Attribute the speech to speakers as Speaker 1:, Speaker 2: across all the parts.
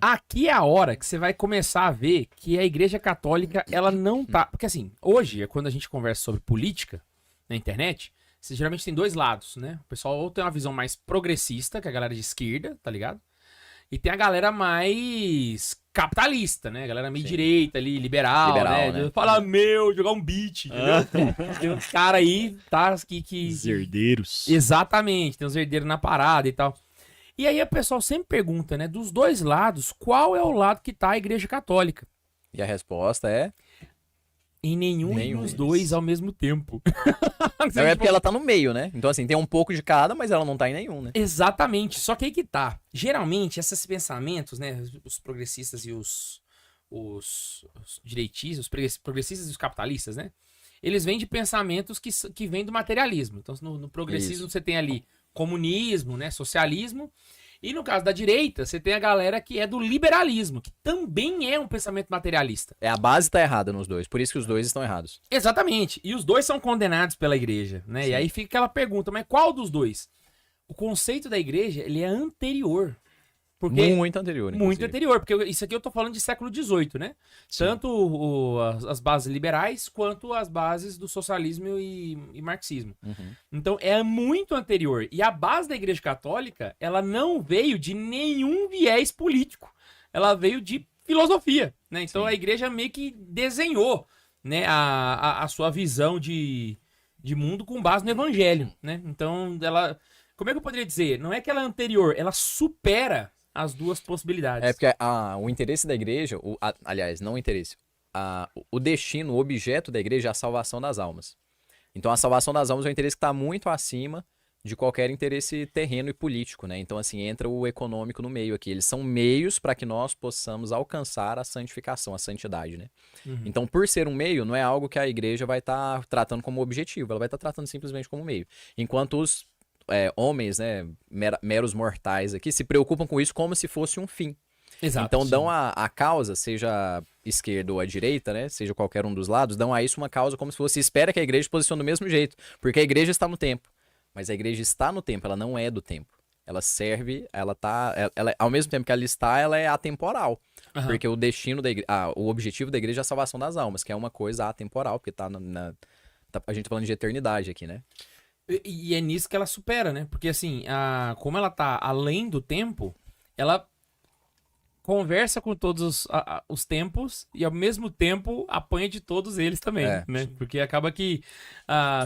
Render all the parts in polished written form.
Speaker 1: Aqui é a hora que você vai começar a ver que a Igreja Católica, ela não tá... Porque assim, hoje, quando a gente conversa sobre política na internet, você geralmente tem dois lados, né? O pessoal ou tem uma visão mais progressista, que é a galera de esquerda, tá ligado? E tem a galera mais capitalista, né? A galera meio
Speaker 2: Sim.
Speaker 1: direita ali, liberal,
Speaker 2: Liberal,
Speaker 1: né?
Speaker 2: né?
Speaker 1: Falar, jogar um beat, entendeu? Tem uns caras aí, tá?
Speaker 3: Os herdeiros.
Speaker 1: Exatamente, tem uns herdeiros na parada e tal. E aí o pessoal sempre pergunta, né? Dos dois lados, qual é o lado que tá a Igreja Católica?
Speaker 2: E a resposta é...
Speaker 1: Em nenhum
Speaker 2: Nenhum
Speaker 1: dos
Speaker 2: deles.
Speaker 1: dois ao mesmo tempo.
Speaker 2: Não é porque ela tá no meio, né? Então, assim, tem um pouco de cada, mas ela não tá em nenhum, né?
Speaker 1: Exatamente, só que aí que tá. Geralmente, esses pensamentos, né? Os progressistas e os direitistas, os progressistas e os capitalistas, né? Eles vêm de pensamentos que vêm do materialismo. Então, no progressismo,
Speaker 2: Isso.
Speaker 1: você tem ali comunismo, né? Socialismo. E no caso da direita, você tem a galera que é do liberalismo, que também é um pensamento materialista.
Speaker 2: A base tá errada nos dois, por isso que os dois estão errados.
Speaker 1: Exatamente. E os dois são condenados pela igreja, né?
Speaker 2: Sim.
Speaker 1: E aí fica aquela pergunta, mas qual dos dois? O conceito da igreja, ele é anterior. Porque
Speaker 2: Muito anterior,
Speaker 1: muito
Speaker 2: inclusive.
Speaker 1: anterior, porque isso aqui eu tô falando de século XVIII, né? Tanto as bases liberais quanto as bases do socialismo e marxismo.
Speaker 2: Uhum.
Speaker 1: Então é muito anterior. E a base da Igreja Católica, ela não veio de nenhum viés político. Ela veio de filosofia, né? Então
Speaker 2: Sim.
Speaker 1: a igreja meio que desenhou, né, a sua visão de mundo com base no evangelho, né? Então ela... Como é que eu poderia dizer? Não é que ela é anterior, ela supera as duas possibilidades.
Speaker 2: É porque o interesse da igreja, aliás, não o interesse, o destino, o objeto da igreja é a salvação das almas. Então a salvação das almas é um interesse que está muito acima de qualquer interesse terreno e político, né? Então, assim, entra o econômico no meio aqui. Eles são meios para que nós possamos alcançar a santificação, a santidade, né?
Speaker 1: Uhum.
Speaker 2: Então, por ser um meio, não é algo que a igreja vai estar tratando como objetivo, ela vai estar tratando simplesmente como meio. Enquanto os homens, né, meros mortais aqui, se preocupam com isso como se fosse um fim.
Speaker 1: Exato.
Speaker 2: Então dão a causa, seja a esquerda ou a direita, né, seja qualquer um dos lados, dão a isso uma causa como se fosse, espera que a igreja se posicione do mesmo jeito, porque a igreja está no tempo. Mas a igreja está no tempo, ela não é do tempo. Ela serve, ao mesmo tempo que ela está, ela é atemporal.
Speaker 1: Uhum.
Speaker 2: Porque o destino da igreja, o objetivo da igreja é a salvação das almas, que é uma coisa atemporal, porque a gente tá falando de eternidade aqui, né?
Speaker 1: E é nisso que ela supera, né? Porque assim, como ela tá além do tempo, ela conversa com todos os tempos e ao mesmo tempo apanha de todos eles também, né? Porque acaba que...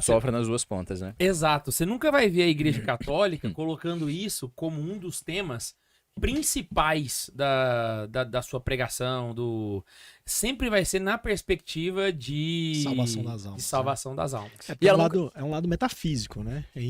Speaker 2: Sofre nas duas pontas, né?
Speaker 1: Exato. Você nunca vai ver a Igreja Católica colocando isso como um dos temas principais da sua pregação, sempre vai ser na perspectiva de
Speaker 3: Salvação das almas,
Speaker 1: de salvação das almas.
Speaker 3: É, é um lado metafísico, né? A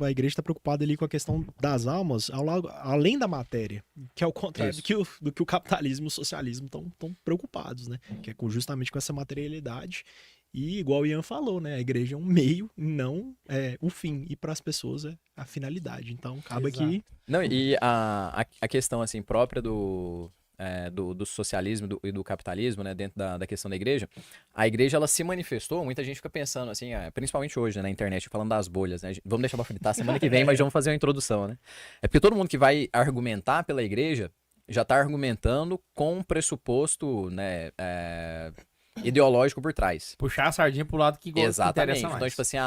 Speaker 3: igreja está preocupada ali com a questão das almas, além da matéria, que é o contrário do que o capitalismo e o socialismo estão preocupados, né? Que é justamente com essa materialidade. E igual o Ian falou, né? A igreja é um meio, não o fim. E para as pessoas é a finalidade. Então, acaba que...
Speaker 2: Não, e a questão, assim, própria do socialismo e do capitalismo, né? Dentro da questão da igreja. A igreja, ela se manifestou, muita gente fica pensando, assim, principalmente hoje, né, na internet, falando das bolhas, né? Vamos deixar pra fritar semana que vem, mas vamos fazer uma introdução, né? É porque todo mundo que vai argumentar pela igreja já tá argumentando com um pressuposto, né? Ideológico por trás.
Speaker 1: Puxar a sardinha pro lado que interessa mais.
Speaker 2: Então, tipo assim,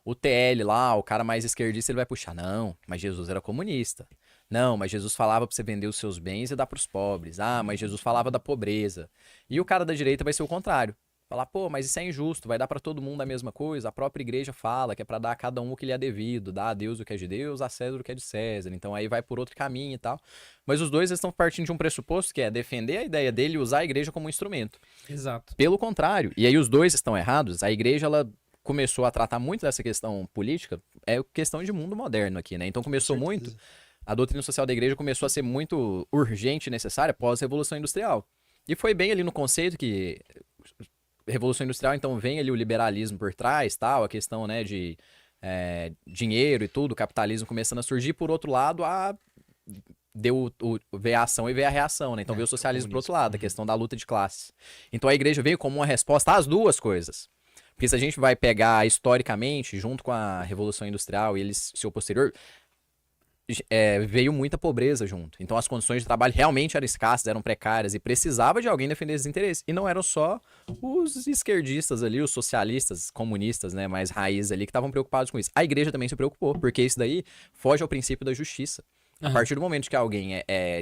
Speaker 2: o TL lá, o cara mais esquerdista, ele vai puxar. Não, mas Jesus era comunista. Não, mas Jesus falava pra você vender os seus bens e dar pros pobres. Ah, mas Jesus falava da pobreza. E o cara da direita vai ser o contrário. Falar, pô, mas isso é injusto, vai dar pra todo mundo a mesma coisa. A própria igreja fala que é pra dar a cada um o que lhe é devido, dar a Deus o que é de Deus, a César o que é de César. Então aí vai por outro caminho e tal. Mas os dois estão partindo de um pressuposto que é defender a ideia dele e usar a igreja como um instrumento.
Speaker 1: Exato.
Speaker 2: Pelo contrário. E aí os dois estão errados. A igreja, ela começou a tratar muito dessa questão política, questão de mundo moderno aqui, né? Então começou muito... A doutrina social da igreja começou a ser muito urgente e necessária pós-Revolução Industrial. E foi bem ali no conceito que... Revolução Industrial, então, vem ali o liberalismo por trás, tal, a questão, né, de dinheiro e tudo, o capitalismo começando a surgir. Por outro lado, veio a ação e veio a reação, né? Então veio o socialismo por outro lado, a questão da luta de classes. Então a igreja veio como uma resposta às duas coisas. Porque se a gente vai pegar historicamente, junto com a Revolução Industrial e seu posterior... veio muita pobreza junto. Então as condições de trabalho realmente eram escassas, eram precárias e precisava de alguém defender esses interesses. E não eram só os esquerdistas ali, os socialistas, comunistas, né, mais raiz ali que estavam preocupados com isso. A igreja também se preocupou, porque isso daí foge ao princípio da justiça. A partir do momento que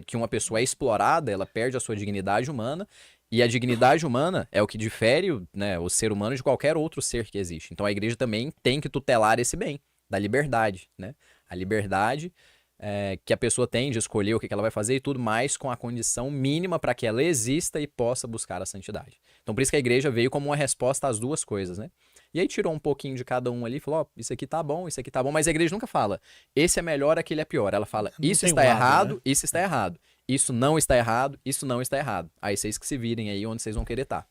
Speaker 2: que uma pessoa é explorada, ela perde a sua dignidade humana. E a dignidade humana é o que difere, né, o ser humano de qualquer outro ser que existe. Então a igreja também tem que tutelar esse bem, da liberdade, né? A liberdade que a pessoa tem de escolher o que ela vai fazer e tudo mais com a condição mínima para que ela exista e possa buscar a santidade. Então por isso que a igreja veio como uma resposta às duas coisas, né? E aí tirou um pouquinho de cada um ali e falou, ó, isso aqui tá bom, mas a igreja nunca fala, esse é melhor, aquele é pior. Ela fala,
Speaker 3: Não
Speaker 2: isso
Speaker 3: tem
Speaker 2: está
Speaker 3: um lado,
Speaker 2: errado,
Speaker 3: né?
Speaker 2: isso está errado. Isso não está errado, isso não está errado. Aí vocês que se virem aí onde vocês vão querer estar.